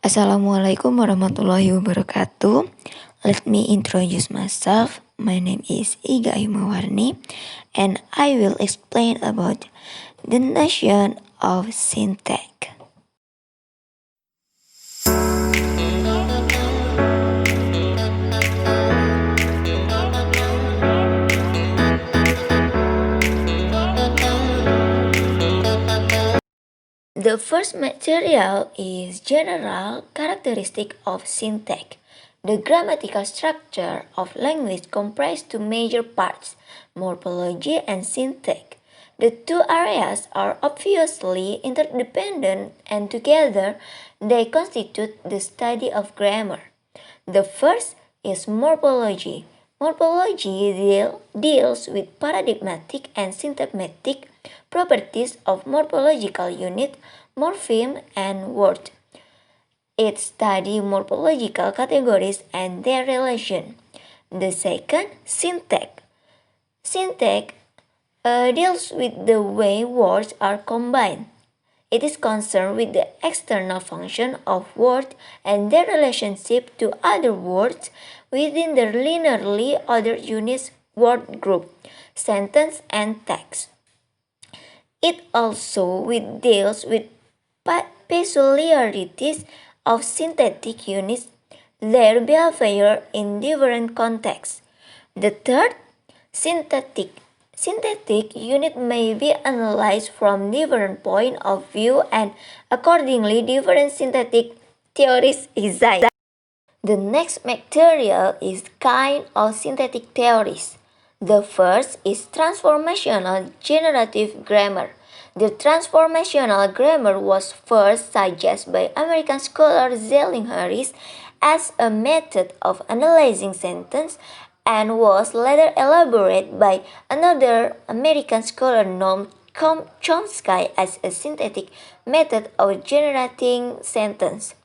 Assalamualaikum warahmatullahi wabarakatuh. Let me introduce myself. My name is Iga Ayu Mawarni, and I will explain about the notion of syntax. The first material is general characteristic of syntax. The grammatical structure of language comprises two major parts, morphology and syntax. The two areas are obviously interdependent and together they constitute the study of grammar. The first is morphology. Morphology deals with paradigmatic and syntagmatic properties of morphological unit, morpheme, and word. It studies morphological categories and their relation. The second, syntax. Syntax deals with the way words are combined. It is concerned with the external function of words and their relationship to other words within the linearly ordered units word group, sentence, and text. It also deals with peculiarities of syntactic units, their behavior in different contexts. The third, syntactic. Syntactic unit may be analyzed from different point of view and accordingly different syntactic theories exist. The next material is kind of syntactic theories. The first is transformational generative grammar. The transformational grammar was first suggested by American scholar Zelling Harris as a method of analyzing sentence and was later elaborated by another American scholar named Chomsky as a synthetic method of generating sentence.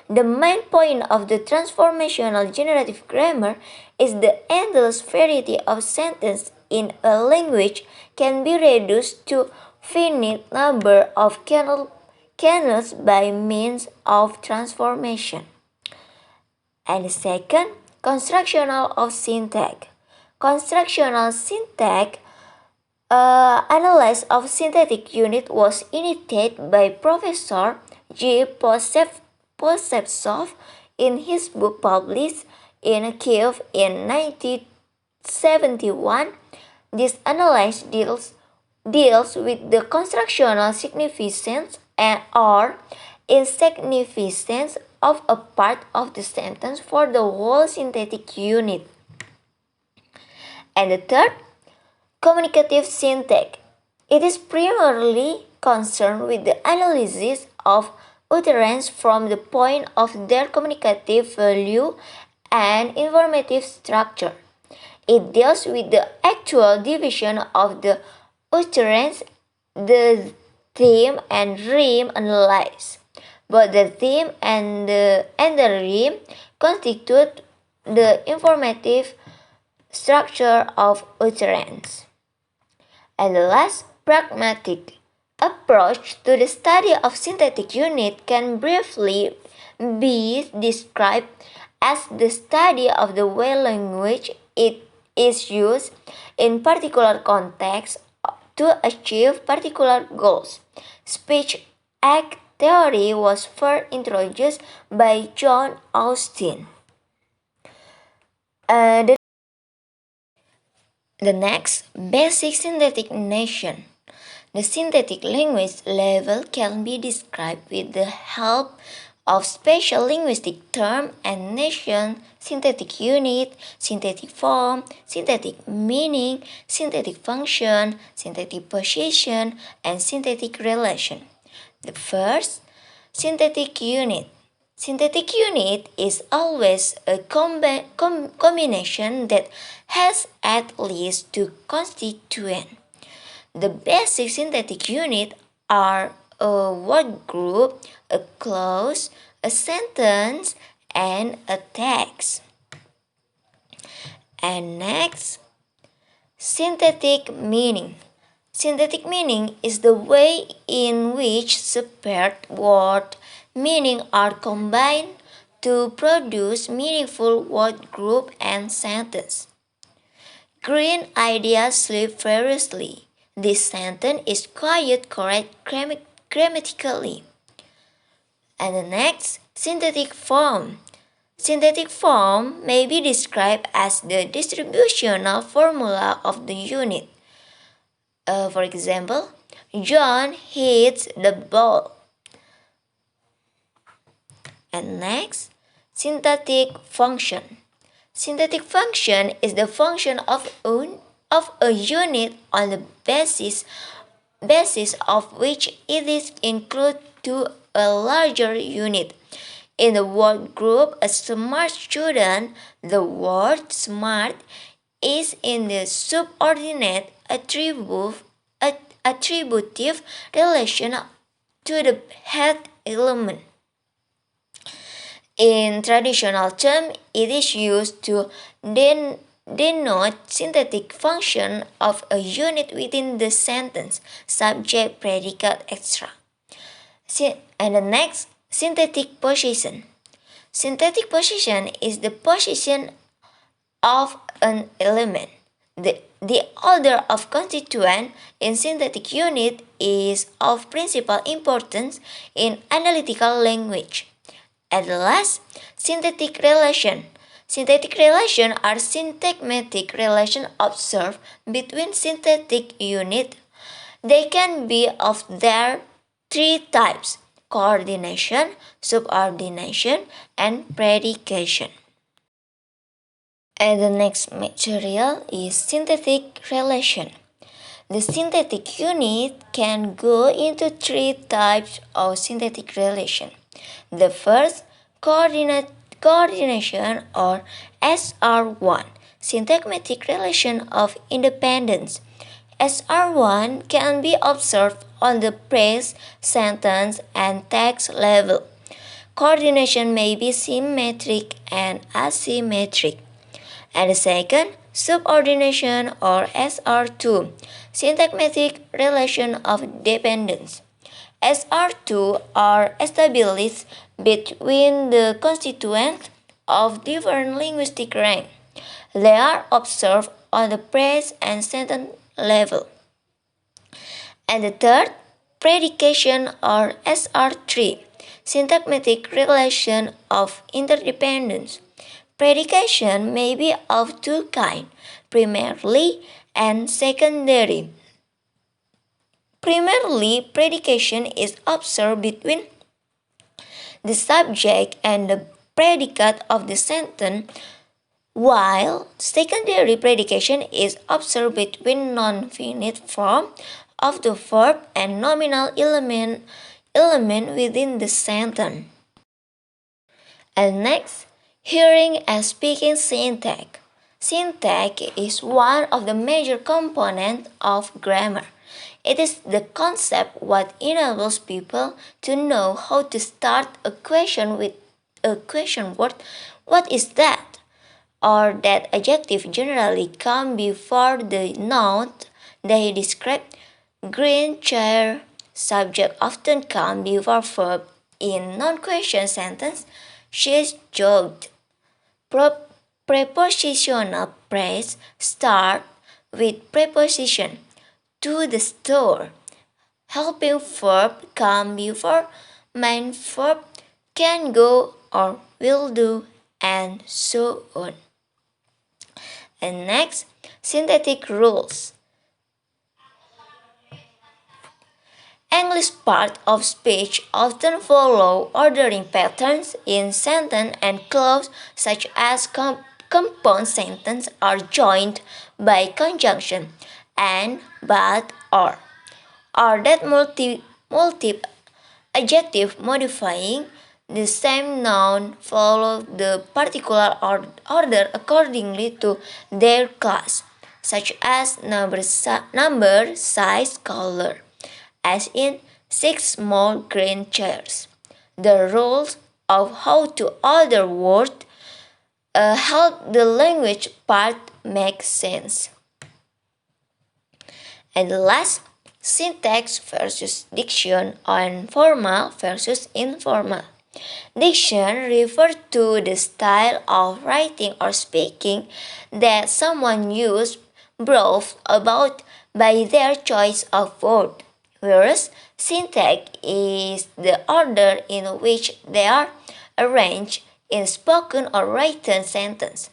The main point of the transformational generative grammar is the endless variety of sentences in a language can be reduced to finite number of canals by means of transformation. And the second, constructional of syntax. Constructional syntax analysis of syntactic unit was initiated by Professor G. Posepsov in his book published in Kiev in 1971. This analysis deals with the constructional significance or insignificance of a part of the sentence for the whole syntactic unit. And the third, communicative syntax. It is primarily concerned with the analysis of utterances from the point of their communicative value and informative structure. It deals with the actual division of the utterance, the theme and rhyme analysis. Both the theme and the rhyme constitute the informative structure of utterance. And the last, pragmatic approach to the study of syntactic unit can briefly be described as the study of the way language it is used in particular contexts to achieve particular goals. Speech act theory was first introduced by John Austin. The next, basic syntactic notion. The syntactic language level can be described with the help of special linguistic term and notion, syntactic unit, syntactic form, syntactic meaning, syntactic function, syntactic position, and syntactic relation. The first, syntactic unit. Syntactic unit is always a combination that has at least two constituents. The basic syntactic units are a word group, a clause, a sentence, and a text. And next, synthetic meaning. Synthetic meaning is the way in which separate words meaning are combined to produce meaningful word group and sentence. Green ideas sleep furiously. This sentence is quite correct grammatically. And the next, synthetic form. Synthetic form may be described as the distributional formula of the unit. For example, John hits the ball. And next, synthetic function. Synthetic function is the function of a unit on the basis of which it is included to a larger unit. In the word group a smart student, the word smart is in the subordinate attributive relation to the head element. In traditional terms, it is used to denote synthetic function of a unit within the sentence, subject, predicate, etc. And the next, synthetic position. Synthetic position is the position of an element. The order of constituent in synthetic unit is of principal importance in analytical language. At last, synthetic relation. Synthetic relations are syntagmatic relations observed between synthetic units. They can be of their three types: coordination, subordination, and predication. And the next material is synthetic relation. The synthetic unit can go into three types of synthetic relation. The first, coordination or SR1, syntagmatic relation of independence. SR1 can be observed on the phrase, sentence, and text level. Coordination may be symmetric and asymmetric. And the second, subordination or SR2, syntagmatic relation of dependence. SR2 are established between the constituents of different linguistic rank. They are observed on the phrase and sentence level. And the third, predication or SR3, syntagmatic relation of interdependence. Predication may be of two kinds, primarily and secondary. Primarily, predication is observed between the subject and the predicate of the sentence, while secondary predication is observed between non-finite form of the verb and nominal element within the sentence. And next, hearing and speaking syntax. Syntax is one of the major components of grammar. It is the concept what enables people to know how to start a question with a question word. What is that? Or that adjective generally come before the noun they describe. Green chair. Subject often come before verb in non-question sentence. She's jogged. Prepositional phrase start with preposition. To the store. Helping verb come before main verb, can go or will do, and so on. And next, synthetic rules. English part of speech often follow ordering patterns in sentence and clause such as compound sentences are joined by conjunction and, but, or that multi adjective modifying the same noun follow the particular order accordingly to their class, such as number, size, color, as in 6 small green chairs. The rules of how to order words help the language part make sense. And last, syntax versus diction, and formal versus informal. Diction refers to the style of writing or speaking that someone uses brought about by their choice of word, whereas syntax is the order in which they are arranged in spoken or written sentence.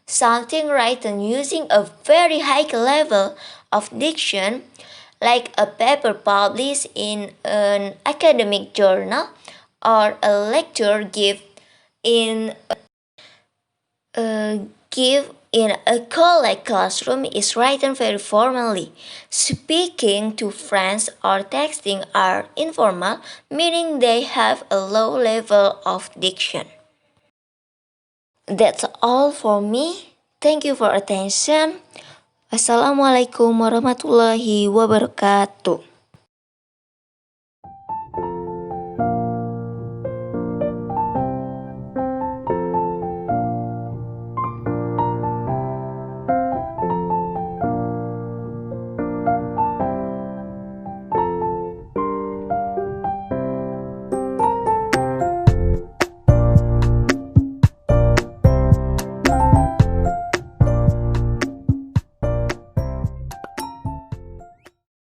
Something written using a very high level of diction, like a paper published in an academic journal or a lecture in give in a college classroom, is written very formally. Speaking to friends or texting are informal, meaning they have a low level of diction. That's all for me. Thank you for attention. Wassalamualaikum warahmatullahi wabarakatuh.